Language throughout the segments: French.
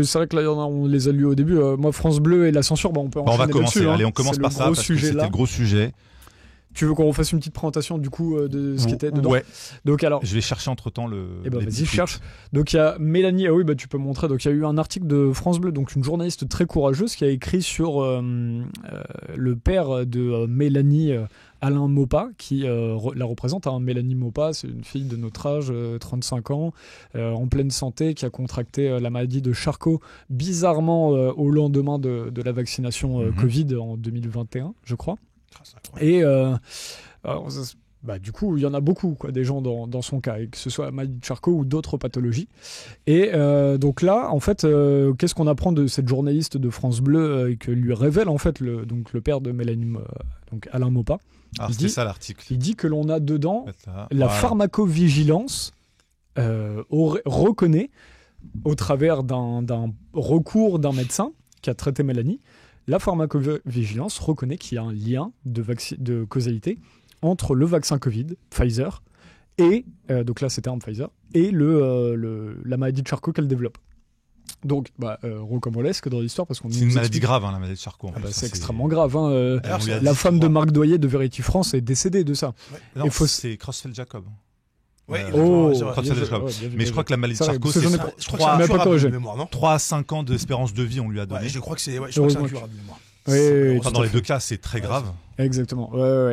C'est vrai que là, on les a lus au début. Moi, France Bleu et la censure, on peut enchaîner on va commencer. dessus, Allez, on commence par ça parce que c'était le gros sujet. Tu veux qu'on refasse une petite présentation du coup de ce qui était dedans? Ouais. Donc alors, je vais chercher entre temps le. Vas-y, cherche. Donc il y a Mélanie. Ah oui, tu peux montrer. Donc il y a eu un article de France Bleu, donc une journaliste très courageuse qui a écrit sur le père de Mélanie. Alain Maupas, qui la représente. Mélanie Maupas, c'est une fille de notre âge, 35 ans, en pleine santé, qui a contracté la maladie de Charcot, bizarrement au lendemain de la vaccination Covid en 2021, je crois. Et du coup, il y en a beaucoup, des gens dans son cas, et que ce soit la maladie de Charcot ou d'autres pathologies. Et donc là, en fait, qu'est-ce qu'on apprend de cette journaliste de France Bleu que lui révèle en fait le père de Mélanie, donc Alain Maupas. Alors c'était ça l'article. Il dit que l'on a dedans la pharmacovigilance reconnaît au travers d'un recours d'un médecin qui a traité Mélanie. La pharmacovigilance reconnaît qu'il y a un lien de causalité entre le vaccin Covid, Pfizer, et donc là c'était un Pfizer, et la maladie de Charcot qu'elle développe. Donc, rocambolesque dans l'histoire parce qu'on c'est une maladie grave, la maladie de Charcot. C'est extrêmement grave. La femme de Marc Doyer de Verity France est décédée de ça. Ouais. Non, c'est Creutzfeldt-Jacob. Mais je crois que la maladie de Charcot, c'est 3 à 5 ans d'espérance de vie, on lui a donné. Ouais, je crois que c'est incurable. Dans les deux cas, c'est très grave. Exactement.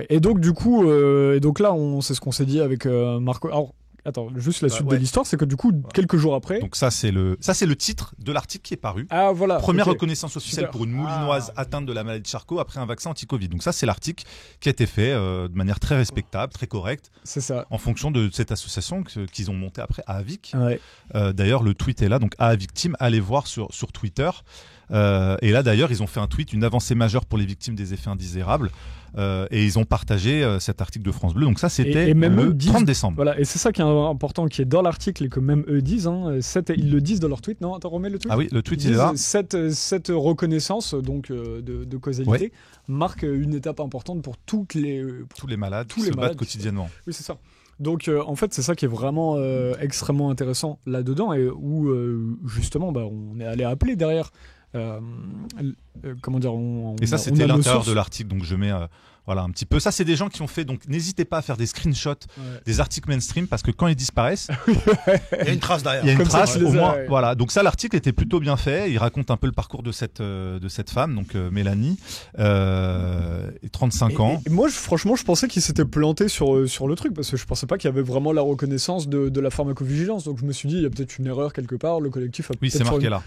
Et donc, du coup, là, c'est ce qu'on s'est dit avec Marco. Alors, attends, juste la suite de l'histoire, c'est que du coup, quelques jours après. Donc ça c'est le titre de l'article qui est paru. Ah voilà. Première reconnaissance officielle pour une Moulinoise atteinte de la maladie de Charcot après un vaccin anti-Covid. Donc ça c'est l'article qui a été fait de manière très respectable, très correcte. C'est ça. En fonction de cette association qu'ils ont montée après AAVIC. Ouais. D'ailleurs le tweet est là, donc AAVIC allez voir sur Twitter. Et là d'ailleurs ils ont fait un tweet, une avancée majeure pour les victimes des effets indésirables. Et ils ont partagé cet article de France Bleu. Donc ça, c'était le 30 décembre. Voilà, et c'est ça qui est important, qui est dans l'article et que même eux disent. Ils le disent dans leur tweet. Non, attends, remets le tweet. Ah oui, le tweet il est là. Cette reconnaissance donc de causalité marque une étape importante pour tous les malades qui se battent quotidiennement. Oui, c'est ça. Donc en fait, c'est ça qui est vraiment extrêmement intéressant là-dedans et où justement, on est allé appeler derrière. Comment dire et ça c'était l'intérieur de l'article, donc je mets un petit peu ça. C'est des gens qui ont fait, donc n'hésitez pas à faire des screenshots des articles mainstream parce que quand ils disparaissent il y a une trace derrière, il y a une trace au moins. Voilà, donc ça l'article était plutôt bien fait. Il raconte un peu le parcours de cette femme, donc Mélanie, 35 ans. Et moi franchement je pensais qu'il s'était planté sur le truc parce que je pensais pas qu'il y avait vraiment la reconnaissance de la pharmacovigilance, donc je me suis dit il y a peut-être une erreur quelque part, le collectif a c'est marqué là.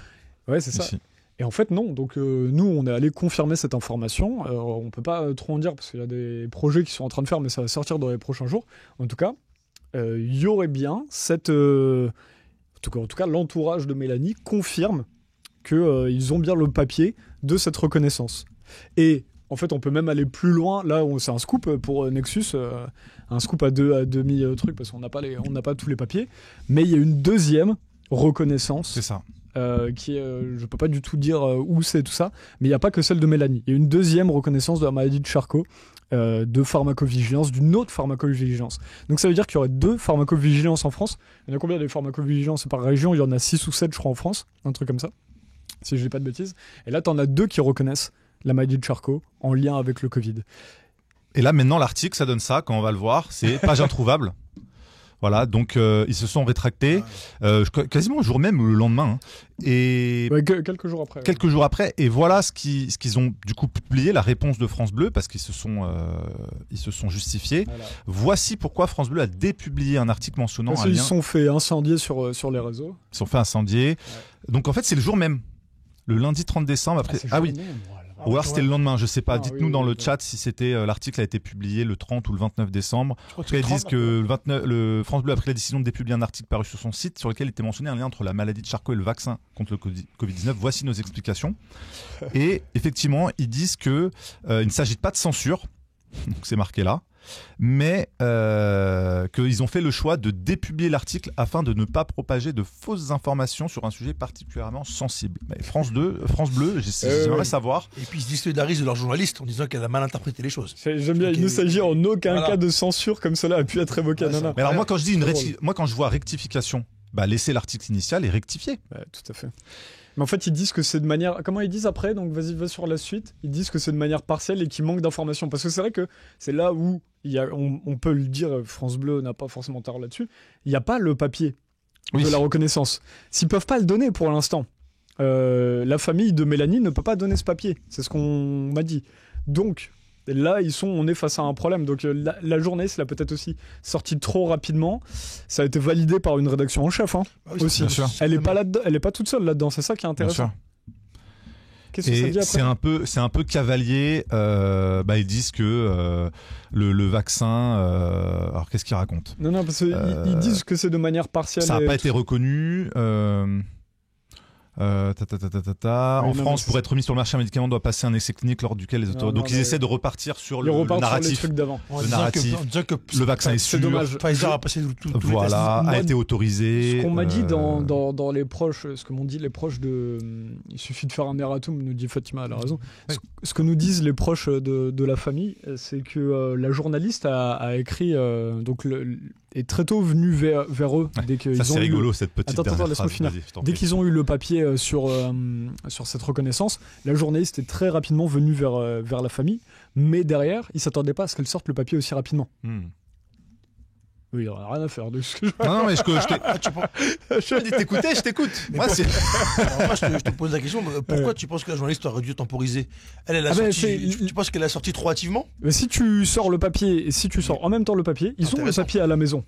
Ouais, c'est ça. Ici. Et en fait, non. Donc, nous, on est allé confirmer cette information. On peut pas trop en dire parce qu'il y a des projets qui sont en train de faire, mais ça va sortir dans les prochains jours. En tout cas, il y aurait bien cette... en tout cas, l'entourage de Mélanie confirme qu'ils ont bien le papier de cette reconnaissance. Et en fait, on peut même aller plus loin. Là, c'est un scoop pour Nexus, un scoop à demi truc parce qu'on n'a pas tous les papiers. Mais il y a une deuxième reconnaissance. C'est ça. Qui est, je peux pas du tout dire où c'est tout ça, mais il n'y a pas que celle de Mélanie. Il y a une deuxième reconnaissance de la maladie de Charcot, de pharmacovigilance, d'une autre pharmacovigilance. Donc ça veut dire qu'il y aurait 2 pharmacovigilances en France. Il y en a combien des pharmacovigilances par région? Il y en a 6 ou 7 je crois en France, un truc comme ça, si je dis pas de bêtises. Et là tu en as 2 qui reconnaissent la maladie de Charcot en lien avec le Covid. Et là maintenant l'article ça donne ça, quand on va le voir, c'est page introuvable. Voilà, donc ils se sont rétractés quasiment le jour même ou le lendemain. Et quelques jours après. Quelques jours après. Et voilà ce qu'ils ont du coup publié, la réponse de France Bleu, parce qu'ils se sont justifiés. Voilà. Voici pourquoi France Bleu a dépublié un article mentionnant un lien. Ils se sont fait incendier sur les réseaux. Ils se sont fait incendier. Ouais. Donc en fait, c'est le jour même. Le lundi 30 décembre. Après... Ah oui. Ou alors c'était le lendemain, je sais pas. Dites-nous dans le chat si c'était l'article a été publié le 30 ou le 29 décembre. En tout cas, ils disent que le France Bleu a pris la décision de dépublier un article paru sur son site sur lequel était mentionné un lien entre la maladie de Charcot et le vaccin contre le Covid-19. Voici nos explications. Et effectivement, ils disent que il ne s'agit pas de censure, donc c'est marqué là, mais qu'ils ont fait le choix de dépublier l'article afin de ne pas propager de fausses informations sur un sujet particulièrement sensible. Mais France Bleu, j'aimerais savoir. Et puis ils se désolidarisent de leurs journalistes en disant qu'elle a mal interprété les choses. J'aime bien, il ne s'agit en aucun cas de censure comme cela a pu être évoqué. Mais alors moi quand je dis quand je vois rectification, laisser l'article initial et rectifier. Tout à fait. Mais en fait, ils disent que c'est de manière... Comment ils disent après? Donc vas-y, va sur la suite. Ils disent que c'est de manière partielle et qu'il manque d'informations. Parce que c'est vrai que c'est là où on peut le dire, France Bleu n'a pas forcément tort là-dessus, il n'y a pas le papier de la reconnaissance. S'ils ne peuvent pas le donner pour l'instant, la famille de Mélanie ne peut pas donner ce papier. C'est ce qu'on m'a dit. Donc... là, on est face à un problème. Donc la journée, c'est peut-être aussi sortie trop rapidement. Ça a été validé par une rédaction en chef aussi. Bien sûr. Elle est pas toute seule là-dedans. C'est ça qui est intéressant. Qu'est-ce que ça dit après? C'est un peu cavalier. Ils disent que le vaccin. Alors qu'est-ce qu'ils racontent? Non, parce qu'ils disent que c'est de manière partielle. Ça n'a pas été reconnu. En France, pour être remis sur le marché, un médicament doit passer un essai clinique lors duquel les autorités. Donc ils essaient de repartir sur le narratif. Sur les trucs d'avant. Le narratif. Le vaccin est sûr. Pfizer a passé tout a été autorisé. Ce qu'on m'a dit dans les proches, ce que m'ont dit les proches de. Il suffit de faire un erratum, nous dit Fatima, elle a raison. Oui. Ce que nous disent les proches de la famille, c'est que la journaliste a écrit est très tôt venue vers eux. Dès qu'ils c'est rigolo cette petite laisse-moi finir. Dès qu'ils ont eu le papier sur cette reconnaissance, la journaliste est très rapidement venue vers la famille, mais derrière, ils ne s'attendaient pas à ce qu'elle sorte le papier aussi rapidement. Oui, il n'y a rien à faire de ce que je... Non, mais je dis t'écoutais, je t'écoute. Moi, je te pose la question, pourquoi tu penses que la journaliste aurait dû temporiser? Tu penses qu'elle a sorti trop hâtivement? Mais si tu sors le papier, et si tu sors en même temps le papier, ils ont le papier à la maison.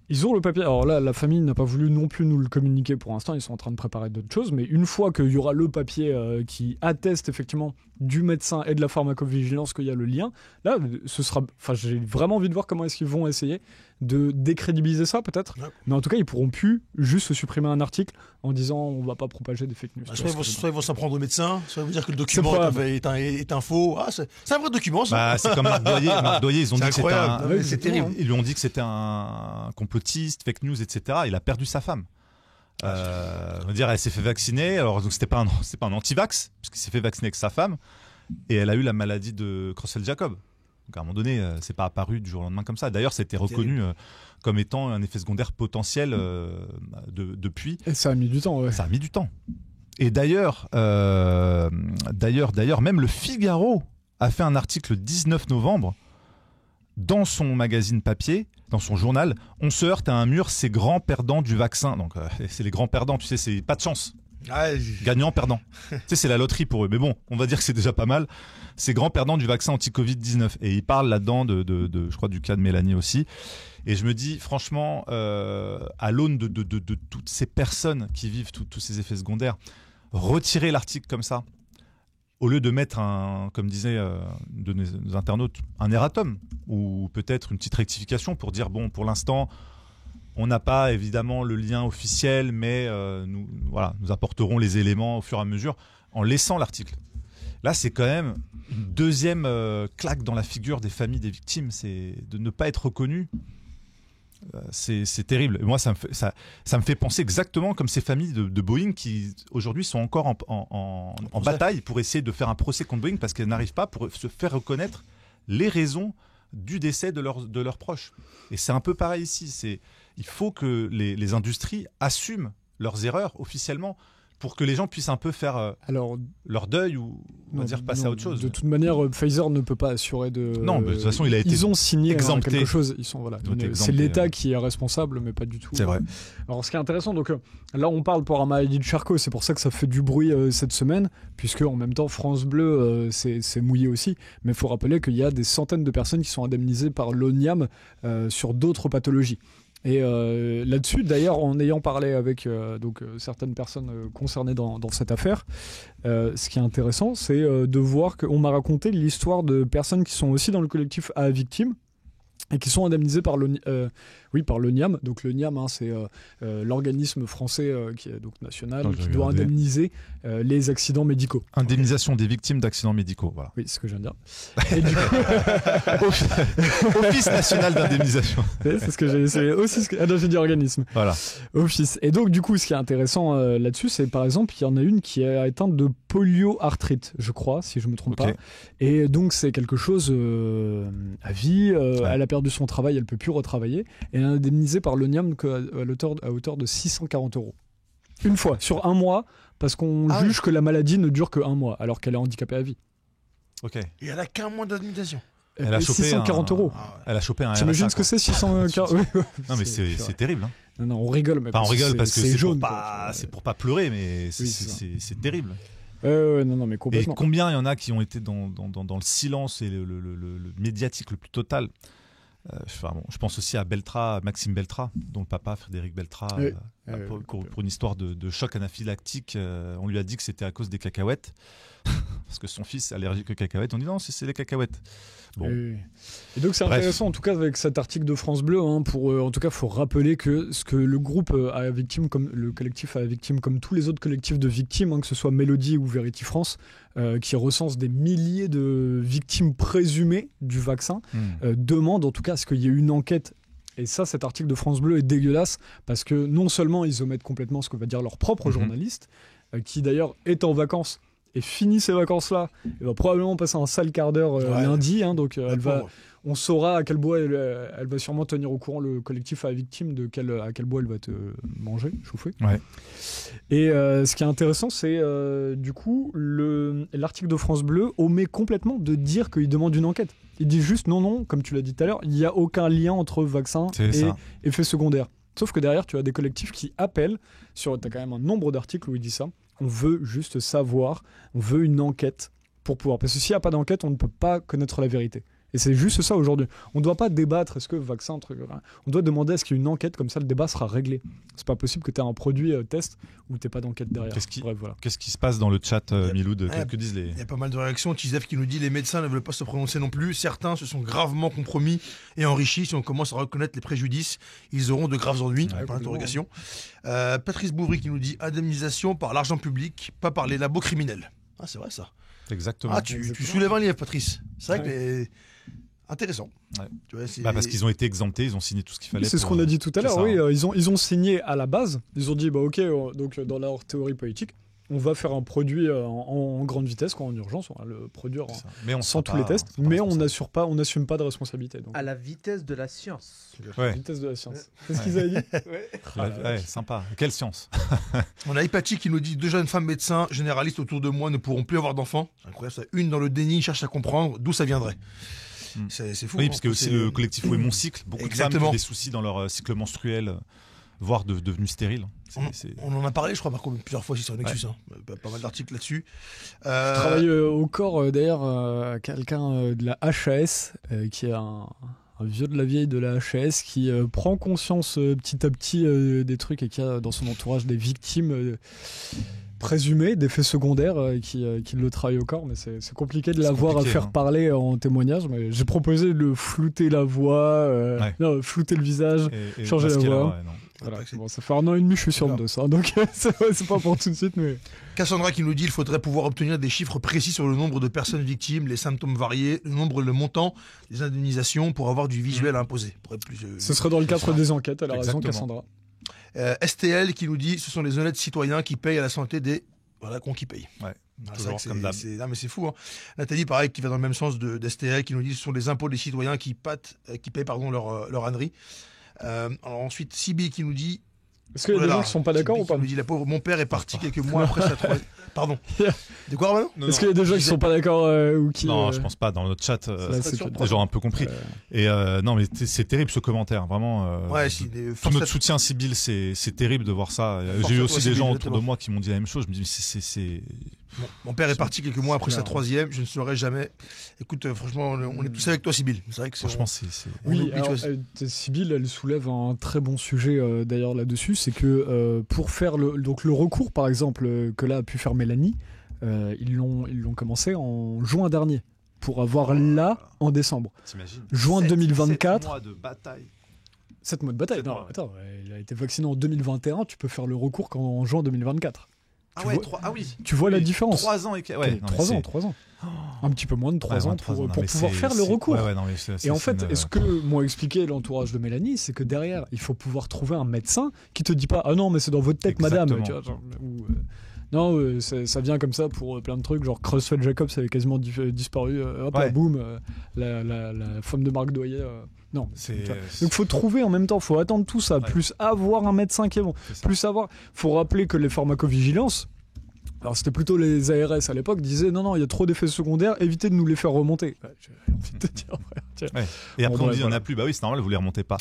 Ils ont le papier. Alors là, la famille n'a pas voulu non plus nous le communiquer pour l'instant. Ils sont en train de préparer d'autres choses. Mais une fois qu'il y aura le papier qui atteste effectivement du médecin et de la pharmacovigilance qu'il y a le lien, là, ce sera. Enfin, j'ai vraiment envie de voir comment est-ce qu'ils vont essayer de décrédibiliser ça, peut-être. Ouais. Mais en tout cas, ils pourront plus juste supprimer un article en disant on va pas propager des fake news. Soit ils vont s'en prendre au médecin, soit ils vont dire que le document est un faux. Ah, c'est un vrai document, ça. C'est comme Marc Doyer. Ils ont dit que c'était c'est terrible. Ils lui ont dit que c'était un complotiste, fake news, etc. Il a perdu sa femme. On va dire, elle s'est fait vacciner. Alors, donc, c'est pas un anti-vax, puisqu'il s'est fait vacciner avec sa femme. Et elle a eu la maladie de Creutzfeldt-Jakob. Donc, à un moment donné, c'est pas apparu du jour au lendemain comme ça. D'ailleurs, c'était reconnu comme étant un effet secondaire potentiel depuis. Et ça a mis du temps, ouais. Ça a mis du temps. Et d'ailleurs, même le Figaro a fait un article le 19 novembre dans son magazine papier, dans son journal. On se heurte à un mur, c'est grands perdants du vaccin. Donc, c'est les grands perdants, tu sais, c'est pas de chance. Gagnant, perdant. Tu sais, c'est la loterie pour eux. Mais bon, on va dire que c'est déjà pas mal. C'est grands perdants du vaccin anti-Covid-19. Et il parle là-dedans je crois, du cas de Mélanie aussi. Et je me dis, franchement, à l'aune de toutes ces personnes qui vivent tous ces effets secondaires, retirer l'article comme ça, au lieu de mettre comme disaient de nos internautes, un erratum, ou peut-être une petite rectification pour dire, bon, pour l'instant, on n'a pas évidemment le lien officiel, mais nous apporterons les éléments au fur et à mesure en laissant l'article. Là, c'est quand même une deuxième claque dans la figure des familles des victimes, c'est de ne pas être reconnu. C'est terrible. Et moi, ça me fait penser exactement comme ces familles de Boeing qui aujourd'hui sont encore en bataille pour essayer de faire un procès contre Boeing parce qu'elles n'arrivent pas pour se faire reconnaître les raisons du décès de leurs proches. Et c'est un peu pareil ici. Il faut que les industries assument leurs erreurs officiellement pour que les gens puissent un peu faire leur deuil ou passer à autre chose. De toute manière, Pfizer ne peut pas assurer de... Non, de toute façon, ils ont signé quelque chose. C'est l'État qui est responsable, mais pas du tout. C'est vrai. Alors, ce qui est intéressant, donc là, on parle pour Amaïdi de Charcot, c'est pour ça que ça fait du bruit cette semaine, puisque en même temps, France Bleu s'est mouillé aussi. Mais il faut rappeler qu'il y a des centaines de personnes qui sont indemnisées par l'ONIAM sur d'autres pathologies. Et là-dessus, d'ailleurs, en ayant parlé avec certaines personnes concernées dans cette affaire, ce qui est intéressant, c'est de voir qu'on m'a raconté l'histoire de personnes qui sont aussi dans le collectif A Victimes et qui sont indemnisées par l'ONIAM. Donc l'ONIAM, c'est l'organisme français qui est donc national, qui doit indemniser les accidents médicaux. Indemnisation des victimes d'accidents médicaux, voilà. Oui, c'est ce que je viens de dire. Et du coup... Office national d'indemnisation. C'est ce que j'ai essayé aussi. J'ai dit organisme. Voilà. Office. Et donc du coup, ce qui est intéressant là-dessus, c'est par exemple, il y en a une qui est atteinte de polioarthrite, je crois, si je me trompe pas. Et donc c'est quelque chose à vie. Elle a perdu perdu son travail, elle peut plus retravailler. Et elle est indemnisée par l'ONIAM à hauteur de 640 €. Une fois, sur un mois, parce qu'on juge que la maladie ne dure que un mois, alors qu'elle est handicapée à vie. Ok. Et elle a qu'un mois d'indemnisation. Elle a chopé 640 €. Elle a chopé un. T'imagines ce que c'est 640 €? Non, mais c'est terrible. Hein. Non, on rigole. Mais on rigole parce que c'est jaune. C'est pour pas pleurer, mais c'est terrible. Non, mais complètement. Et combien il y en a qui ont été dans le silence et le médiatique le plus total. Je pense aussi à Maxime Beltra, dont le papa, Frédéric Beltra, pour une histoire de choc anaphylactique, on lui a dit que c'était à cause des cacahuètes, parce que son fils est allergique aux cacahuètes. On dit non, c'est les cacahuètes. Bon. Et donc c'est intéressant, en tout cas, avec cet article de France Bleu, en tout cas, il faut rappeler que ce que le groupe à victime, comme le collectif à victime, comme tous les autres collectifs de victimes, que ce soit Mélodie ou Vérity France, qui recense des milliers de victimes présumées du vaccin, demandent en tout cas à ce qu'il y ait une enquête. Et ça, cet article de France Bleu est dégueulasse, parce que non seulement ils omettent complètement ce que va dire leur propre journaliste, qui d'ailleurs est en vacances, et finit ces vacances-là, elle va probablement passer un sale quart d'heure lundi, donc on saura à quel bois elle va sûrement tenir au courant le collectif à victime de à quel bois elle va te manger, chauffer. Ouais. Et ce qui est intéressant, c'est du coup l'article de France Bleu omet complètement de dire qu'il demande une enquête. Il dit juste non, comme tu l'as dit tout à l'heure, il n'y a aucun lien entre vaccin et effets secondaires. Sauf que derrière, tu as des collectifs qui appellent tu as quand même un nombre d'articles où il dit ça. On veut juste savoir, on veut une enquête pour pouvoir. Parce que s'il n'y a pas d'enquête, on ne peut pas connaître la vérité. Et c'est juste ça aujourd'hui. On ne doit pas débattre, est-ce que vaccin, truc. On doit demander est-ce qu'il y a une enquête, comme ça le débat sera réglé. C'est pas possible que tu aies un produit test où tu n'aies pas d'enquête derrière. Qu'est-ce qui se passe dans le chat, Miloud? Que disent les. Il y a pas mal de réactions. Tizef qui nous dit les médecins ne veulent pas se prononcer non plus. Certains se sont gravement compromis et enrichis. Si on commence à reconnaître les préjudices, ils auront de graves ennuis. Par interrogation. Patrice Bouvry qui nous dit indemnisation par l'argent public, pas par les labos criminels. Ah, c'est vrai ça. Exactement. Tu soulèves un livre, Patrice. C'est vrai que intéressant. Ouais. Tu vois, parce qu'ils ont été exemptés, ils ont signé tout ce qu'il fallait. C'est ce qu'on a dit tout à l'heure. Oui, ils ont signé à la base. Ils ont dit ok, donc dans leur théorie politique, on va faire un produit en grande vitesse, en urgence, on va le produire sans tous les tests, mais on n'assume pas de responsabilité. Donc. À la vitesse de la science. À la vitesse de la science. C'est ce qu'ils avaient dit. Sympa. Quelle science. On a Hypatie qui nous dit 2 jeunes femmes médecins généralistes autour de moi ne pourront plus avoir d'enfants. Incroyable ça. Une dans le déni cherche à comprendre d'où ça viendrait. C'est fou. Oui, parce que aussi le collectif Où est mon cycle, beaucoup de femmes qui ont des soucis dans leur cycle menstruel, voire devenues stériles. On en a parlé, je crois, Marco, plusieurs fois sur Nexus. Pas mal d'articles là-dessus. Je travaille au corps, d'ailleurs, quelqu'un de la HAS, qui est un vieux de la vieille de la HAS, qui prend conscience petit à petit des trucs et qui a dans son entourage des victimes présumées d'effets secondaires qui le travaillent au corps, mais c'est compliqué de l'avoir à faire parler en témoignage. Mais j'ai proposé de flouter la voix, flouter le visage, et changer la voix. Voilà. Bon, ça fait 1 an et demi, je suis sûr de ça, donc c'est pas pour tout de suite. Mais... Cassandra qui nous dit qu'il faudrait pouvoir obtenir des chiffres précis sur le nombre de personnes victimes, les symptômes variés, le montant des indemnisations pour avoir du visuel à imposer. Ce serait dans le cadre des enquêtes, elle a raison, Cassandra. STL qui nous dit ce sont les honnêtes citoyens qui payent à la santé des cons qui payent. Ouais, toujours comme d'hab. Non mais c'est fou. Hein. Nathalie pareil qui va dans le même sens d'STL qui nous dit ce sont les impôts des citoyens qui payent leur ânerie. Alors ensuite Sibyl qui nous dit est-ce qu'il y a des gens qui sont pas d'accord ou pas? Nous dit la pauvre, mon père est parti quelques mois après sa troisième. Pardon. De quoi, Romano? Est-ce qu'il y a des gens qui sont pas d'accord ou qui? Non, je pense pas. Dans notre chat, les gens ont un peu compris. Et non, mais c'est terrible ce commentaire, vraiment. Tout notre soutien, Sibyl, c'est terrible de voir ça. J'ai eu aussi des gens autour de moi qui m'ont dit la même chose. Je me dis, c'est. Mon père est parti quelques mois après sa troisième. Je ne saurais jamais. Écoute, franchement, on est tous avec toi, Sibyl. C'est vrai que franchement, oui. Sibyl, elle soulève un très bon sujet d'ailleurs là-dessus, c'est que pour faire le recours, par exemple, que là a pu faire Mélanie, ils l'ont commencé en juin dernier pour avoir en décembre. T'imagines ? Juin 2024. 7 mois de bataille. 7 mois de bataille. Non, attends, il a été vacciné en 2021. Tu peux faire le recours qu'en juin 2024. Tu vois la différence. 3 ans et 3 ans. Un petit peu moins de 3 ans pour pouvoir faire le recours. Et en fait, ce que m'ont expliqué l'entourage de Mélanie, c'est que derrière, il faut pouvoir trouver un médecin qui te dit pas ah non mais c'est dans votre tête madame. Tu vois, non, ça vient comme ça pour plein de trucs, genre Creutzfeldt Jacobs avait quasiment disparu, boum, la femme de Marc Doyer Non. Donc faut trouver en même temps, faut attendre tout ça, plus avoir un médecin qui est bon, plus avoir. Faut rappeler que les pharmacovigilances, alors c'était plutôt les ARS à l'époque, disaient non, il y a trop d'effets secondaires, évitez de nous les faire remonter. J'ai envie de te dire, tiens. Ouais. Et après on dit il n'y en a plus, bah oui c'est normal, vous les remontez pas.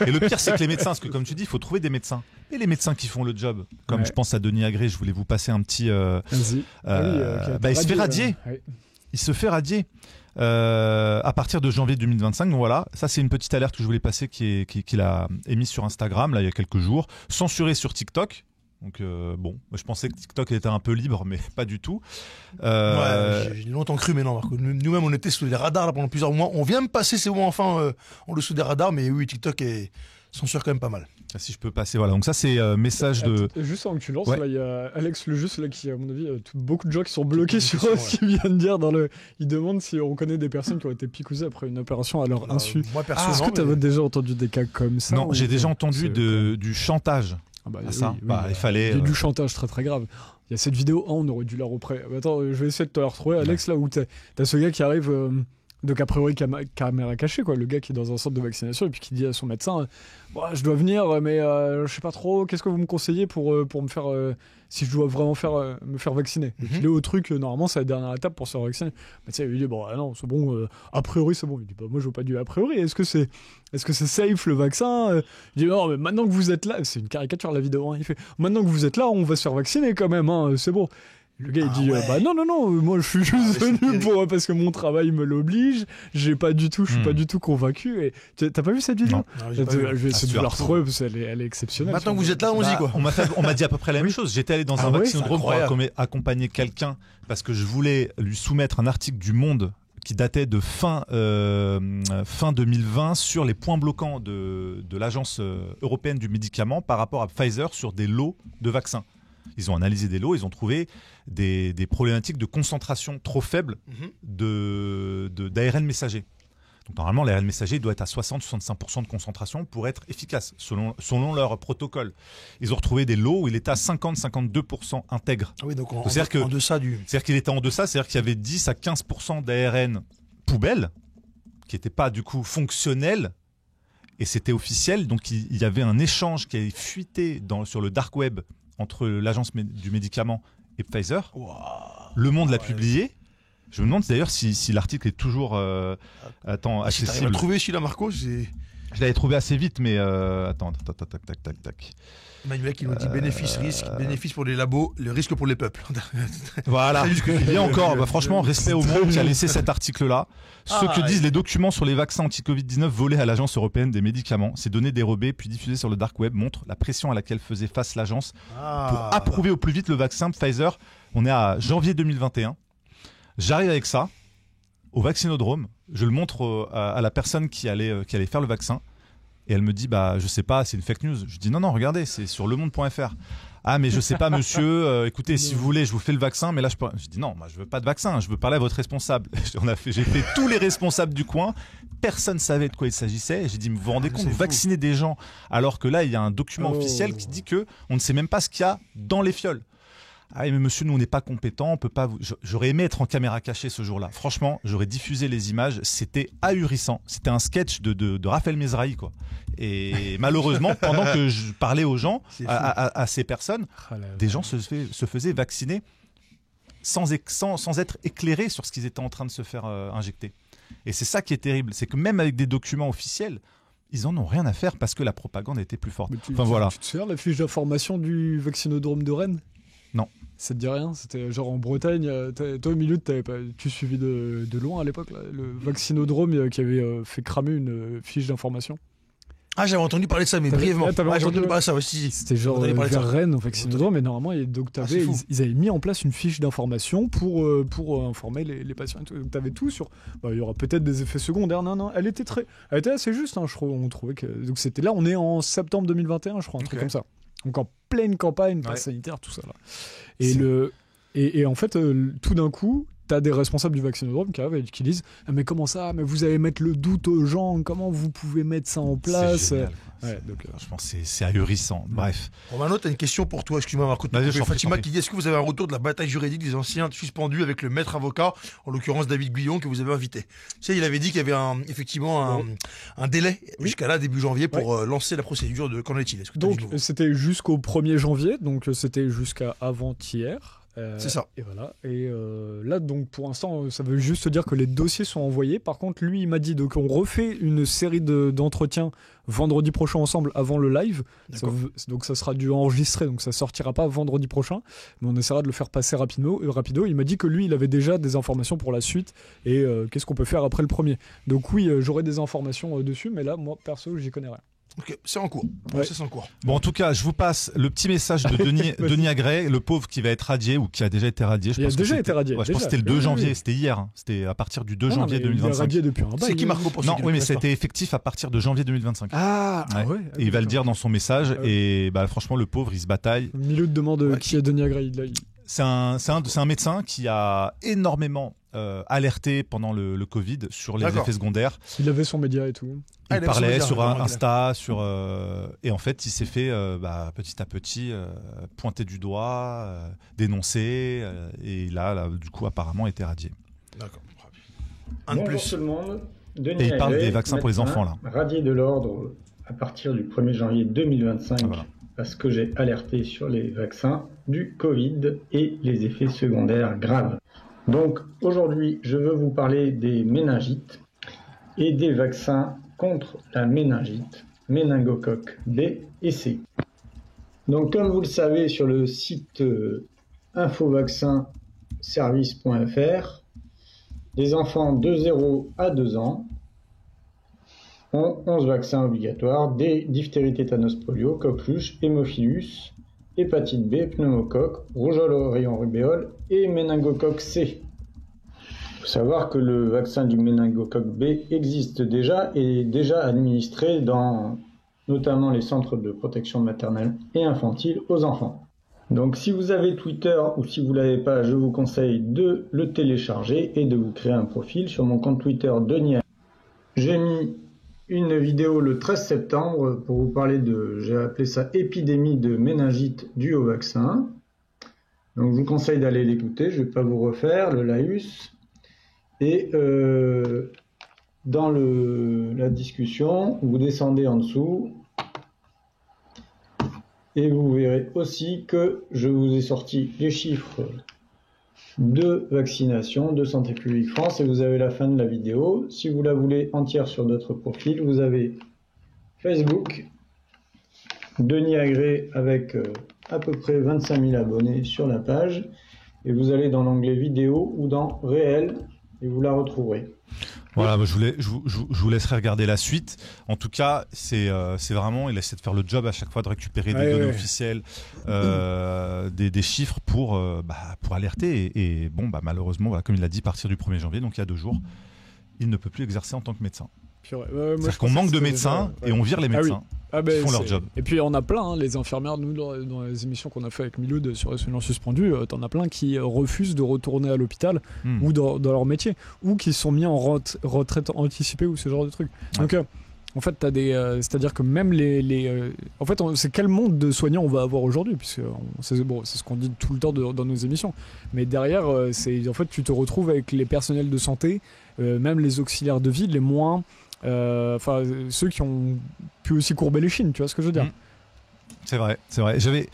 Et le pire c'est que les médecins, parce que comme tu dis, il faut trouver des médecins. Et les médecins qui font le job, comme je pense à Denis Agré, je voulais vous passer un petit... il se fait radier. Il se fait radier. À partir de janvier 2025, donc voilà, ça c'est une petite alerte que je voulais passer qu'il a émise sur Instagram là il y a quelques jours, censuré sur TikTok. Donc bon, je pensais que TikTok était un peu libre, mais pas du tout. J'ai longtemps cru, mais non, Marco. Nous-mêmes on était sous les radars là, pendant plusieurs mois. On vient de passer ces mois enfin en dessous des radars, mais oui, TikTok censure quand même pas mal. Si je peux passer, voilà. Donc ça c'est message de. Juste avant que tu lances, là il y a Alex Le Juste là qui, à mon avis, beaucoup de gens qui sont bloqués sur ce qu'il vient de dire il demande si on connaît des personnes qui ont été picousées après une opération à leur insu. Moi personnellement. Est-ce que tu as déjà entendu des cas comme ça? Non, j'ai déjà entendu du chantage. Ça, il fallait. Il y a du chantage très très grave. Il y a cette vidéo, on aurait dû la reprendre. Attends, je vais essayer de te la retrouver, Alex, là où t'as ce gars qui arrive. Donc a priori caméra cachée, quoi, le gars qui est dans un centre de vaccination et puis qui dit à son médecin je dois venir mais je sais pas trop, qu'est-ce que vous me conseillez pour me faire si je dois vraiment me faire vacciner. Donc il est au truc, normalement c'est la dernière étape pour se faire vacciner. Mais tu sais, il lui dit non c'est bon, a priori c'est bon. Il dit moi je veux pas du a priori, est-ce que c'est safe le vaccin? Il dit non mais maintenant que vous êtes là, c'est une caricature la vidéo, hein. Il fait maintenant que vous êtes là on va se faire vacciner quand même, hein, c'est bon. Le gars il dit non, moi je suis juste venu parce que mon travail me l'oblige, je suis pas du tout convaincu. Et t'as pas vu cette vidéo? Non, je vais essayer de la retrouver parce qu'elle est exceptionnelle. Maintenant que vous êtes là, on dit quoi. On m'a dit à peu près la même chose. J'étais allé dans un vaccinodrome pour accompagner quelqu'un parce que je voulais lui soumettre un article du Monde qui datait de fin 2020 sur les points bloquants de l'Agence européenne du médicament par rapport à Pfizer sur des lots de vaccins. Ils ont analysé des lots, ils ont trouvé des problématiques de concentration trop faible d'ARN messager. Donc normalement, l'ARN messager doit être à 60-65% de concentration pour être efficace, selon leur protocole. Ils ont retrouvé des lots où il était à 50-52% intègre. Ah oui, donc en deçà du... C'est-à-dire qu'il était en deçà, c'est-à-dire qu'il y avait 10 à 15% d'ARN poubelle, qui n'était pas du coup fonctionnel, et c'était officiel. Donc il y avait un échange qui avait fuité sur le dark web entre l'agence du médicament et Pfizer. Wow. Le Monde l'a publié. Je me demande d'ailleurs si l'article est toujours accessible. Tu l'as trouvé celui-là, Marco? Je l'avais trouvé assez vite, mais attends. Emmanuel qui nous dit bénéfice-risque, bénéfice pour les labos, le risque pour les peuples. Voilà. Bien encore, franchement, respect au Monde qui a laissé cet article-là. Ce que disent les documents sur les vaccins anti-Covid-19 volés à l'Agence européenne des médicaments. Ces données dérobées puis diffusées sur le dark web montrent la pression à laquelle faisait face l'agence pour approuver au plus vite le vaccin Pfizer. On est à janvier 2021. J'arrive avec ça au vaccinodrome. Je le montre à la personne qui allait faire le vaccin. Et elle me dit, je sais pas, c'est une fake news. Je dis, non, regardez, c'est sur lemonde.fr. Ah, mais je sais pas, monsieur, écoutez, si vous voulez, je vous fais le vaccin, mais là, je peux... Je dis, non, moi, je veux pas de vaccin, je veux parler à votre responsable. J'ai fait tous les responsables du coin, personne savait de quoi il s'agissait. J'ai dit, vous vous rendez compte, vous vaccinez des gens, alors que là, il y a un document officiel qui dit que on ne sait même pas ce qu'il y a dans les fioles. Ah mais monsieur, nous on n'est pas compétents, on peut pas. J'aurais aimé être en caméra cachée ce jour-là. Franchement, j'aurais diffusé les images. C'était ahurissant. C'était un sketch de Raphaël Mesrahi, quoi. Et malheureusement, pendant que je parlais aux gens, à ces personnes, des gens se faisaient vacciner sans être éclairés sur ce qu'ils étaient en train de se faire injecter. Et c'est ça qui est terrible, c'est que même avec des documents officiels, ils en ont rien à faire parce que la propagande était plus forte. Voilà. Tu te souviens la fiche d'information du vaccinodrome de Rennes? Non. Ça te dit rien? C'était genre en Bretagne. Toi, au milieu, tu suivis de loin à l'époque le vaccinodrome qui avait fait cramer une fiche d'information. Ah, j'avais entendu parler de ça, mais brièvement. J'ai entendu parler de ça aussi. C'était genre vers Rennes, au vaccinodrome, mais normalement, ils avaient mis en place une fiche d'information pour informer les patients. Donc, t'avais tout sur. Il y aura peut-être des effets secondaires. Non, elle était assez juste, hein, je trouve. On trouvait que. Donc, c'était là, on est en septembre 2021, je crois, un truc comme ça. Donc en pleine campagne sanitaire, tout ça là. Et en fait, tout d'un coup, t'as des responsables du vaccinodrome qui arrivent et qui disent « Mais comment ça? Mais vous allez mettre le doute aux gens, comment vous pouvez mettre ça en place ?» C'est génial. Je pense que c'est ahurissant. Bref. Romano, t'as une question pour toi, excuse-moi Marco. Fatima qui dit, est-ce que vous avez un retour de la bataille juridique des anciens suspendus avec le maître avocat, en l'occurrence David Guillon, que vous avez invité? Tu sais, il avait dit qu'il y avait effectivement un délai jusqu'à là, début janvier, pour lancer la procédure de qu'en est-il? Donc c'était jusqu'au 1er janvier, donc c'était jusqu'à avant-hier. C'est ça. Et voilà. Et là, donc pour l'instant, ça veut juste dire que les dossiers sont envoyés. Par contre, lui, il m'a dit donc on refait une série d'entretiens vendredi prochain ensemble avant le live. Donc ça sera dû enregistrer, donc ça sortira pas vendredi prochain. Mais on essaiera de le faire passer rapido. Il m'a dit que lui, il avait déjà des informations pour la suite et qu'est-ce qu'on peut faire après le premier. Donc oui, j'aurai des informations dessus, mais là, moi perso, j'y connais rien. Ok, c'est en cours. C'est en cours. Bon, en tout cas, je vous passe le petit message de Denis Agré, le pauvre qui va être radié ou qui a déjà été radié. Il a déjà été radié. Je pense que c'était le 2 janvier, c'était hier. C'était à partir du 2 janvier 2025. Il est radié depuis un bail. C'est qui Marco pour Non, oui, mais c'était effectif à partir de janvier 2025. Ouais. Et il va le dire dans son message. Et franchement, le pauvre, il se bataille. Milou demande qui est Denis Agré. C'est un médecin qui a énormément alerté pendant le Covid sur les effets secondaires. Il avait son média et tout. Il parlait sur Insta, et en fait, il s'est fait petit à petit pointer du doigt, dénoncer, et là, du coup, apparemment, été radié. D'accord. Bonjour tout le monde. Et il parle des vaccins pour les enfants, là. Radié de l'ordre à partir du 1er janvier 2025, parce que j'ai alerté sur les vaccins du Covid et les effets secondaires graves. Donc, aujourd'hui, je veux vous parler des méningites et des vaccins contre la méningite, méningocoque B et C. Donc, comme vous le savez, sur le site infovaccinservice.fr, les enfants de 0 à 2 ans ont 11 vaccins obligatoires, des diphtérie, tétanos, polio, coqueluche, hémophilus, hépatite B, pneumocoque, rougeole, oreillon, rubéole et méningocoque C. Il faut savoir que le vaccin du méningocoque B existe déjà et est déjà administré dans notamment les centres de protection maternelle et infantile aux enfants. Donc si vous avez Twitter ou si vous ne l'avez pas, je vous conseille de le télécharger et de vous créer un profil sur mon compte Twitter Denis. J'ai mis une vidéo le 13 septembre pour vous parler j'ai appelé ça épidémie de méningite due au vaccin. Donc je vous conseille d'aller l'écouter, je ne vais pas vous refaire le laïus. Et dans la discussion, vous descendez en dessous et vous verrez aussi que je vous ai sorti les chiffres de vaccination de Santé publique France et vous avez la fin de la vidéo. Si vous la voulez entière sur d'autres profils, vous avez Facebook, Denis Agré avec à peu près 25 000 abonnés sur la page et vous allez dans l'onglet vidéo ou dans réel et vous la retrouverez. Voilà, je vous laisserai regarder la suite. En tout cas, c'est vraiment, il essaie de faire le job à chaque fois de récupérer des données officielles, des chiffres pour alerter. Et bon, malheureusement, comme il l'a dit, à partir du 1er janvier, donc il y a 2 jours, il ne peut plus exercer en tant que médecin. C'est-à-dire qu'on manque de médecins et on vire les médecins qui font leur job. Et puis on a plein, les infirmières, nous dans les émissions qu'on a fait avec Miloud sur les soignants suspendus, t'en as plein qui refusent de retourner à l'hôpital ou dans leur métier, ou qui sont mis en retraite anticipée ou ce genre de trucs. Donc en fait, c'est-à-dire que même en fait, c'est quel monde de soignants on va avoir aujourd'hui, puisque c'est ce qu'on dit tout le temps dans nos émissions. Mais derrière, en fait, tu te retrouves avec les personnels de santé, même les auxiliaires de vie, les moins, ceux qui ont pu aussi courber les chines, tu vois ce que je veux dire. C'est vrai. J'avais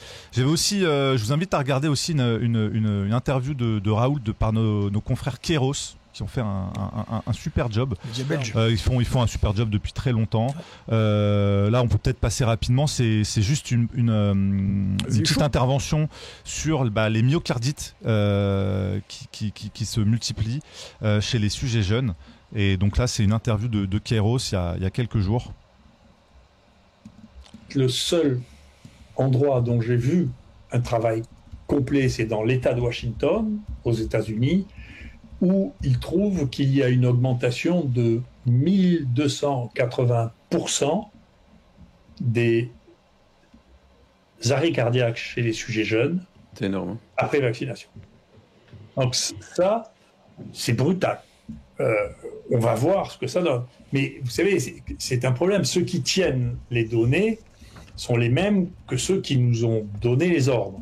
aussi, je vous invite à regarder aussi une interview de Raoul par nos confrères Kéros, qui ont fait un super job. Ils font un super job depuis très longtemps. Là, on peut peut-être passer rapidement. C'est juste une petite intervention sur les myocardites qui se multiplient chez les sujets jeunes. Et donc là, c'est une interview de Kéros il y a quelques jours. Le seul endroit dont j'ai vu un travail complet, c'est dans l'État de Washington, aux États-Unis, où ils trouvent qu'il y a une augmentation de 1280% des arrêts cardiaques chez les sujets jeunes. C'est énorme. Après vaccination. Donc ça, c'est brutal. On va voir ce que ça donne. Mais vous savez, c'est un problème. Ceux qui tiennent les données sont les mêmes que ceux qui nous ont donné les ordres.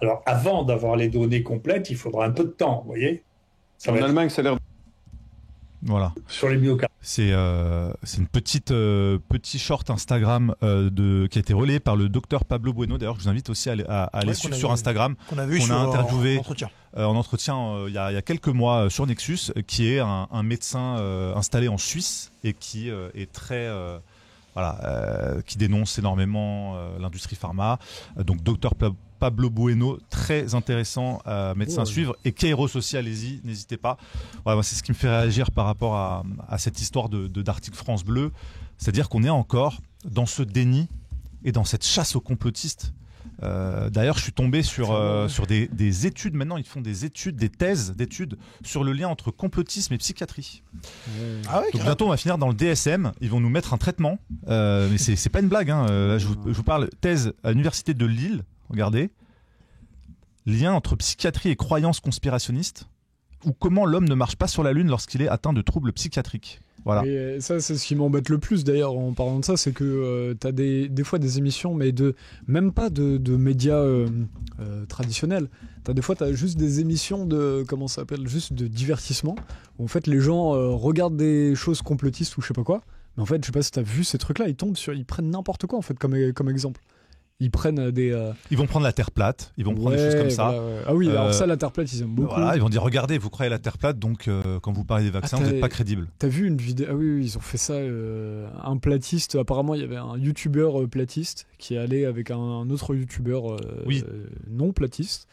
Alors, avant d'avoir les données complètes, il faudra un peu de temps, vous voyez. En Allemagne, ça a l'air... Voilà. Sur les myocardes. C'est une petit short Instagram qui a été relayé par le docteur Pablo Bueno. D'ailleurs, je vous invite aussi à aller suivre sur Instagram. Qu'on a interviewé en entretien il y a quelques mois sur Nexus, qui est un médecin installé en Suisse et qui est très qui dénonce énormément l'industrie pharma. Donc docteur Pablo Bueno, très intéressant médecin à suivre. Et Kairos aussi, allez-y, n'hésitez pas. Voilà, c'est ce qui me fait réagir par rapport à cette histoire d'article France Bleu. C'est-à-dire qu'on est encore dans ce déni et dans cette chasse aux complotistes. D'ailleurs, je suis tombé sur des études. Maintenant, ils font des études, des thèses d'études sur le lien entre complotisme et psychiatrie. Donc bientôt, on va finir dans le DSM. Ils vont nous mettre un traitement. Mais c'est pas une blague. Là, je vous parle thèse à l'université de Lille. Regardez, lien entre psychiatrie et croyances conspirationnistes, ou comment l'homme ne marche pas sur la Lune lorsqu'il est atteint de troubles psychiatriques. Voilà. Et ça, c'est ce qui m'embête le plus d'ailleurs en parlant de ça, c'est que tu as des fois des émissions, mais même pas de médias traditionnels. Des fois, tu as juste des émissions juste de divertissement, où en fait les gens regardent des choses complotistes ou je sais pas quoi, mais en fait, je sais pas si tu as vu ces trucs-là, ils prennent n'importe quoi en fait comme exemple. Ils prennent Ils vont prendre la Terre plate, ils vont prendre des choses comme ça. Ah oui, alors ça, la Terre plate, ils aiment beaucoup. Voilà, ils vont dire, regardez, vous croyez la Terre plate, donc quand vous parlez des vaccins, vous n'êtes pas crédible. T'as vu une vidéo? Ah oui, ils ont fait ça. Un platiste, apparemment, il y avait un youtubeur platiste qui est allé avec un autre youtubeur non platiste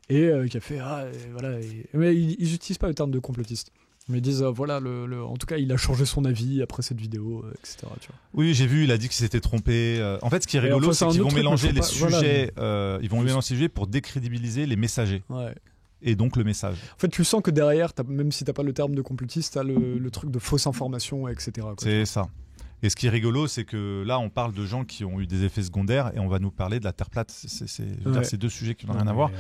et qui a fait, mais ils n'utilisent pas le terme de complotiste. Mais ils disent, en tout cas, il a changé son avis après cette vidéo, etc. Tu vois. Oui, j'ai vu, il a dit qu'il s'était trompé. En fait, ce qui est rigolo, c'est qu'ils vont mélanger les sujets, ils vont mélanger les sujets pour décrédibiliser les messagers. Ouais. Et donc le message. En fait, tu sens que derrière, même si t'as pas le terme de complotiste, t'as le truc de fausse information, etc. quoi. C'est ça. Et ce qui est rigolo, c'est que là, on parle de gens qui ont eu des effets secondaires et on va nous parler de la Terre plate. C'est deux sujets qui n'ont rien à voir.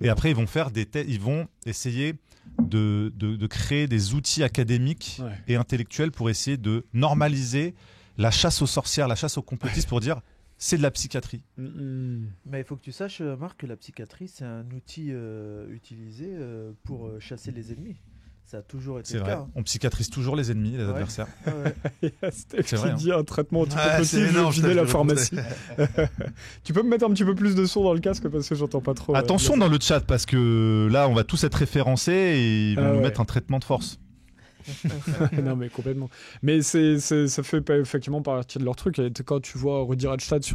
Et après, ils vont faire ils vont essayer de créer des outils académiques et intellectuels pour essayer de normaliser la chasse aux sorcières, la chasse aux complotistes, pour dire c'est de la psychiatrie. Mais il faut que tu saches, Marc, que la psychiatrie, c'est un outil utilisé pour chasser les ennemis. Ça a toujours été le cas. C'est vrai, on psychiatrise toujours les ennemis, les adversaires. C'est vrai. Dit un traitement anti-complotisme, je vider la pharmacie. Tu peux me mettre un petit peu plus de son dans le casque parce que j'entends pas trop. Attention dans le chat parce que là, on va tous être référencés et ils vont nous mettre un traitement de force. Non mais complètement. Mais ça fait pas effectivement partie de leur truc. Et quand tu vois Rudi Radstadt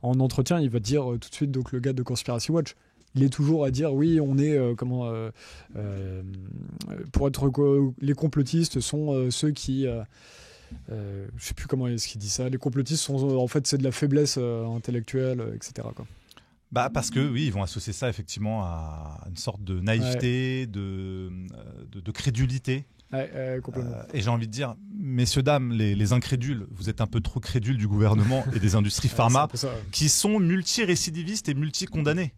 en entretien, il va dire tout de suite, donc le gars de Conspiracy Watch, il est toujours à dire oui, on est pour être les complotistes sont ceux qui je sais plus comment est-ce qu'il dit ça. Les complotistes sont en fait c'est de la faiblesse intellectuelle, etc. quoi. Bah parce que oui, ils vont associer ça effectivement à une sorte de naïveté, de crédulité. Complètement. Et j'ai envie de dire, messieurs, dames, les incrédules, vous êtes un peu trop crédules du gouvernement et des industries pharma qui sont multi-récidivistes et multi-condamnés.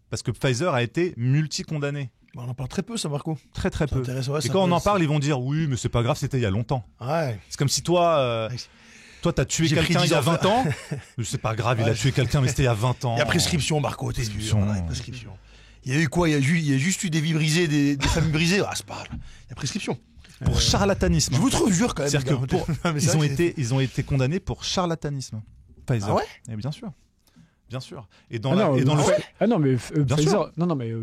Parce que Pfizer a été multi-condamné. On en parle très peu, ça, Marco. Très peu. Et quand on en parle, ils vont dire oui, mais c'est pas grave, c'était il y a longtemps. Ouais. C'est comme si toi, t'as tué quelqu'un il y a 20 ans. C'est pas grave, il a tué quelqu'un, mais c'était il y a 20 ans. Il y a prescription, Marco. Prescription. Il y a eu quoi? Il y a juste eu des vies brisées, des familles brisées. Ah, c'est pas grave. Il y a prescription. Pour charlatanisme. Je vous trouve dur quand même. C'est-à-dire que ils ont été condamnés pour charlatanisme. Pfizer. Ah ouais? Et bien sûr. Bien sûr.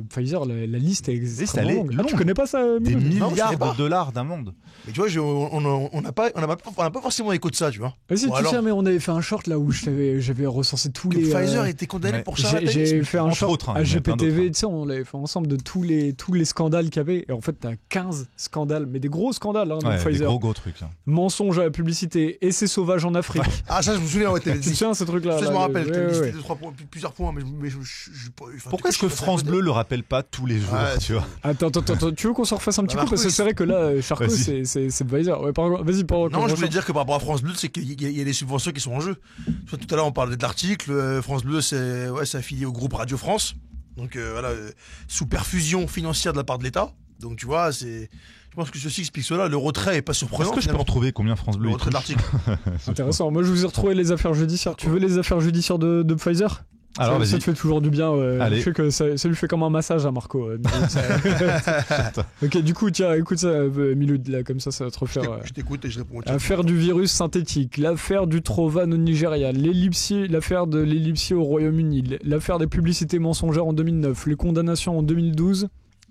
Pfizer, la liste est extrêmement longue. Tu connais pas ça? Des milliards de dollars d'un monde. Mais tu vois, on n'a pas forcément écho de ça, tu vois. Mais si, tu sais, mais on avait fait un short là où j'avais recensé tous les. Pfizer a été condamné pour charlatanisme. J'ai fait un short à GPTV, tu sais, on l'avait fait ensemble de tous les scandales qu'il y avait. Et en fait, t'as 15 scandales, mais des gros scandales, de Pfizer. Des gros trucs. Mensonge à la publicité, essais sauvages en Afrique. Ah, ça, je me souviens, tu te souviens ce truc-là? Ça, je me rappelle. Plusieurs points, mais pourquoi est-ce que France Bleu le rappelle pas tous les jours, tu vois? Attends, tu veux qu'on se refasse un petit peu parce que c'est vrai que là, Charcot, c'est Pfizer. Vas-y, non, je voulais dire que par rapport à France Bleu, c'est qu'il y a des subventions qui sont en jeu. Tout à l'heure, on parlait de l'article. France Bleu, c'est affilié au groupe Radio France. Donc sous perfusion financière de la part de l'État. Donc tu vois, je pense que ceci explique cela. Le retrait est pas surprenant. Est-ce que je peux retrouver combien France Bleu le retrait de l'article? Intéressant. Moi, je vous ai retrouvé les affaires judiciaires. Tu veux les affaires judiciaires de Pfizer? Alors, ça te fait toujours du bien. Allez. Je sais que ça lui fait comme un massage à Marco. Ok, du coup, tiens, écoute ça, Miloud, là, comme ça va te refaire. Je t'écoute et je réponds. L'affaire du virus synthétique, l'affaire du Trovan au Nigeria, l'affaire de l'ellipsie au Royaume-Uni, l'affaire des publicités mensongères en 2009, les condamnations en 2012.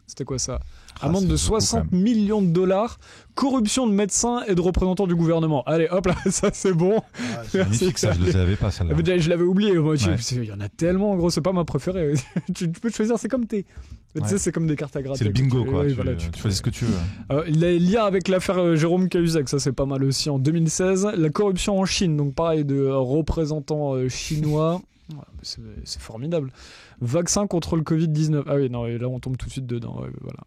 C'était quoi ça? Amende de 60 millions de dollars, corruption de médecins et de représentants du gouvernement. Allez, hop là, ça c'est bon. C'est magnifique, ça, je ne le savais pas, celle-là. Je l'avais oublié. Moi, il y en a tellement, en gros, c'est pas ma préférée. Tu peux choisir, c'est comme tes. Tu sais, c'est comme des cartes à gratter. C'est le bingo, quoi. Tu choisis ce que tu veux. Les liens avec l'affaire Jérôme Cahuzac, ça c'est pas mal aussi en 2016. La corruption en Chine, donc pareil, de représentants chinois. C'est formidable. Vaccin contre le Covid-19. Ah oui, non, et là on tombe tout de suite dedans. Voilà.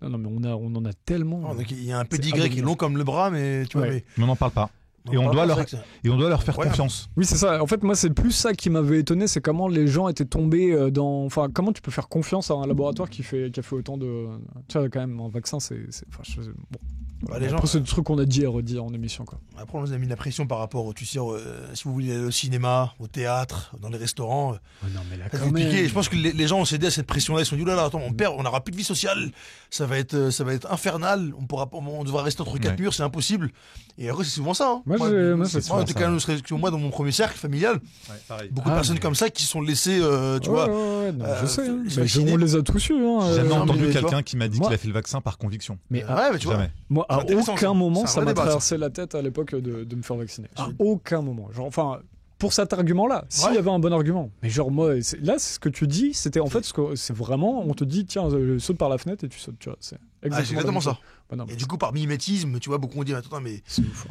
Non, mais on en a tellement. Il y a un pédigré qui est long comme le bras, mais tu vois. Mais on n'en parle pas. Et on doit leur faire confiance. Oui, c'est ça. En fait, moi, c'est plus ça qui m'avait étonné, c'est comment les gens étaient tombés dans. Enfin, comment tu peux faire confiance à un laboratoire qui a fait autant de. Tu vois, quand même, un vaccin, c'est. Bon. Les gens, après, c'est des trucs qu'on a dit et redit en émission, quoi. Après, on nous a mis la pression par rapport, tu sais, si vous voulez aller au cinéma, au théâtre, dans les restaurants. Non, mais là, c'est compliqué. Je pense que les gens ont cédé à cette pression-là. Ils se sont dit, oh là là, attends, on n'aura plus de vie sociale. Ça va être infernal. On devra rester entre quatre murs, c'est impossible. Et après, c'est souvent ça. Hein. Moi, en tout cas, moi, dans mon premier cercle familial, beaucoup de personnes comme ça qui sont laissées, tu vois. Je sais. On les a tous eus. J'ai jamais entendu quelqu'un qui m'a dit qu'il a fait le vaccin par conviction. Mais tu vois. Moi, à aucun moment, ça m'a traversé la tête à l'époque de me faire vacciner. À aucun moment. Genre, enfin, pour cet argument-là, s'il y avait un bon argument. Mais genre, moi, là, ce que tu dis, c'était en fait, c'est vraiment, on te dit, tiens, saute par la fenêtre et tu sautes, tu vois. C'est exactement ça. Bah non, et du coup, par mimétisme, tu vois, beaucoup ont dit, attends, mais. C'est ouf.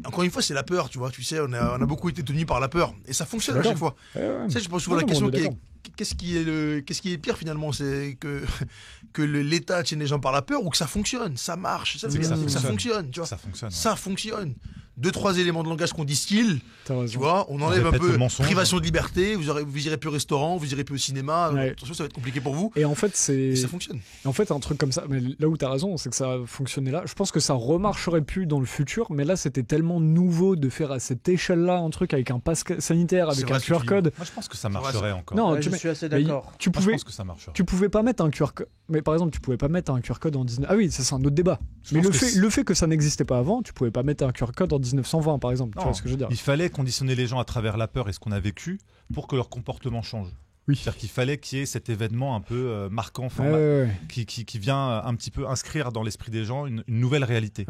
Encore une fois, c'est la peur, tu vois. Tu sais, on a beaucoup été tenus par la peur. Et ça fonctionne à chaque fois. Tu sais, je pose souvent la question qu'est-ce qui est pire finalement, c'est que l'État tienne les gens par la peur ou que ça fonctionne, ça marche, ça fonctionne, tu vois. Ça fonctionne. 2-3 éléments de langage qu'on distille, tu vois, on enlève un peu privation de liberté, vous irez plus au restaurant, vous irez plus au cinéma, attention, ça va être compliqué pour vous. Et en fait, ça fonctionne. Et en fait, un truc comme ça, mais là où tu as raison, c'est que ça fonctionnait là. Je pense que ça remarcherait plus dans le futur, mais là, c'était tellement nouveau de faire à cette échelle-là un truc avec un pass sanitaire, avec un QR code. Moi, je pense que ça marcherait encore. Non, je suis assez d'accord. Je pense que ça marcherait. Tu pouvais pas mettre un QR code. Mais par exemple, tu pouvais pas mettre un QR code en 19. Ah oui, ça c'est un autre débat. Mais le fait que ça n'existait pas avant, tu pouvais pas mettre un QR code en 1920, par exemple. Tu vois ce que je veux dire ? Il fallait conditionner les gens à travers la peur et ce qu'on a vécu pour que leur comportement change. Oui. C'est-à-dire qu'il fallait qu'il y ait cet événement un peu marquant, qui vient un petit peu inscrire dans l'esprit des gens une nouvelle réalité.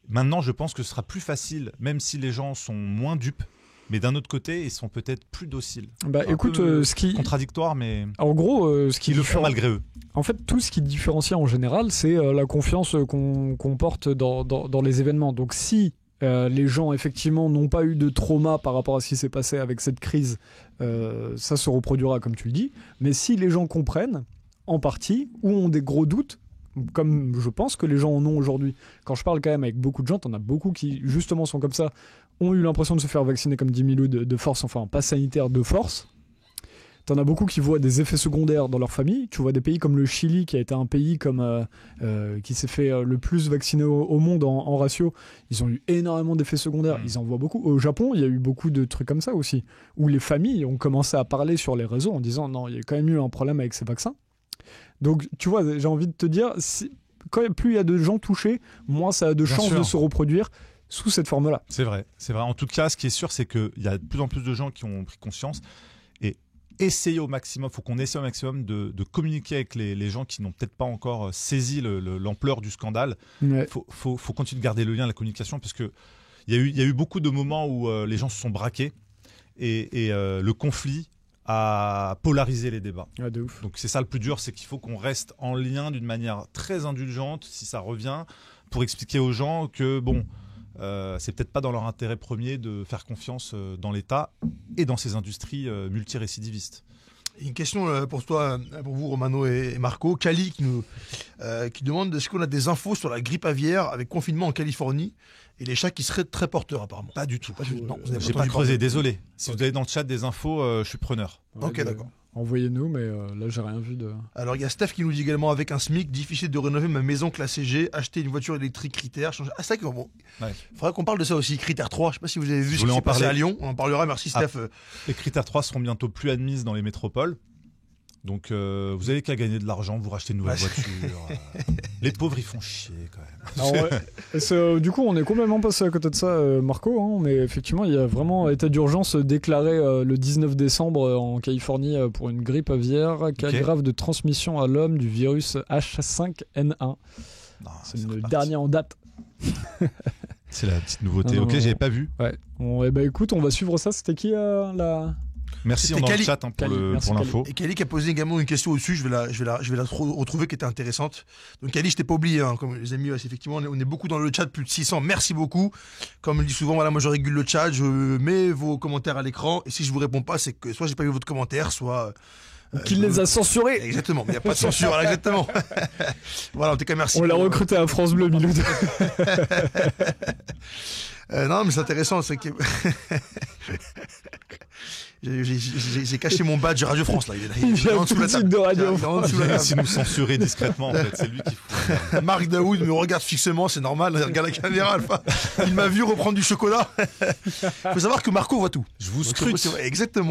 Maintenant, je pense que ce sera plus facile, même si les gens sont moins dupes. Mais d'un autre côté, ils sont peut-être plus dociles. Bah écoute, ce qui contradictoire, mais en gros, ce qui ils le font malgré eux. En fait, tout ce qui différencie en général, c'est la confiance qu'on porte dans les événements. Donc si les gens effectivement n'ont pas eu de trauma par rapport à ce qui s'est passé avec cette crise, ça se reproduira comme tu le dis. Mais si les gens comprennent en partie ou ont des gros doutes, comme je pense que les gens en ont aujourd'hui. Quand je parle quand même avec beaucoup de gens, t'en as beaucoup qui justement sont comme ça, ont eu l'impression de se faire vacciner comme dit Milou de force, enfin pas sanitaire de force. T'en as beaucoup qui voient des effets secondaires dans leur famille. Tu vois des pays comme le Chili qui a été un pays qui s'est fait le plus vacciner au monde en ratio. Ils ont eu énormément d'effets secondaires. Ils en voient beaucoup. Au Japon, il y a eu beaucoup de trucs comme ça aussi, où les familles ont commencé à parler sur les réseaux en disant non, il y a quand même eu un problème avec ces vaccins. Donc, tu vois, j'ai envie de te dire, plus il y a de gens touchés, moins ça a de chances de se reproduire sous cette forme-là. C'est vrai. En tout cas, ce qui est sûr, c'est qu'il y a de plus en plus de gens qui ont pris conscience. Et essayer au maximum, il faut qu'on essaie au maximum de communiquer avec les gens qui n'ont peut-être pas encore saisi l'ampleur du scandale. Il faut continuer de garder le lien, la communication, parce qu'il y a eu beaucoup de moments où les gens se sont braqués. Et le conflit à polariser les débats. De ouf. Donc c'est ça le plus dur, c'est qu'il faut qu'on reste en lien d'une manière très indulgente, si ça revient, pour expliquer aux gens que bon, c'est peut-être pas dans leur intérêt premier de faire confiance dans l'État et dans ces industries multirécidivistes. Une question pour toi, pour vous Romano et Marco. Kali qui demande est-ce qu'on a des infos sur la grippe aviaire avec confinement en Californie Et les chats qui seraient très porteurs apparemment. Pas du tout. Non, vous n'avez J'ai pas entendu creusé, parler. désolé. Si vous avez dans le chat des infos, je suis preneur. Ouais, Ok, d'accord. Envoyez-nous, mais là, j'ai rien vu de. Alors il y a Steph qui nous dit également avec un SMIC, difficile de rénover ma maison classée G, acheter une voiture électrique critère, changer. Ah c'est vrai que bon, faudrait qu'on parle de ça aussi, critère 3, je sais pas si vous avez vu ce qui s'est passé à Lyon, on en parlera, merci Steph. Les critères 3 seront bientôt plus admises dans les métropoles. Donc vous avez qu'à gagner de l'argent, vous rachetez une nouvelle voiture. Les pauvres ils font chier quand même. Alors, du coup, on est complètement passé à côté de ça, Marco, hein, mais effectivement, il y a vraiment état d'urgence déclaré le 19 décembre en Californie pour une grippe aviaire, cas grave de transmission à l'homme du virus H5N1. Non, c'est le dernier en date. C'est la petite nouveauté. Ok, j'avais pas vu. Ouais. Bon, eh ben, écoute, on va suivre ça. C'était qui la... Merci, on est dans le chat pour l'info. Et Kali qui a posé également une question au-dessus, je vais la retrouver qui était intéressante. Donc Kali, je t'ai pas oublié, hein, comme les amis, effectivement, on est beaucoup dans le chat, plus de 600, merci beaucoup. Comme je le dis souvent, voilà, moi je régule le chat, je mets vos commentaires à l'écran, et si je vous réponds pas, c'est que soit j'ai pas vu votre commentaire, soit... Qu'il les a censurés. Exactement, mais il n'y a pas de censure, voilà, exactement. Voilà, en tout cas, merci. On l'a recruté à France Bleu, Miloud. Non, mais c'est intéressant, c'est que... J'ai caché mon badge Radio France là. Il vient en dessous de la table. De Radio France. Il vient nous censurer discrètement en fait. C'est lui qui fout. Marc Daoud me regarde fixement, c'est normal. Il regarde la caméra. Il m'a vu reprendre du chocolat. Faut savoir que Marco voit tout. Je vous scrute. Exactement.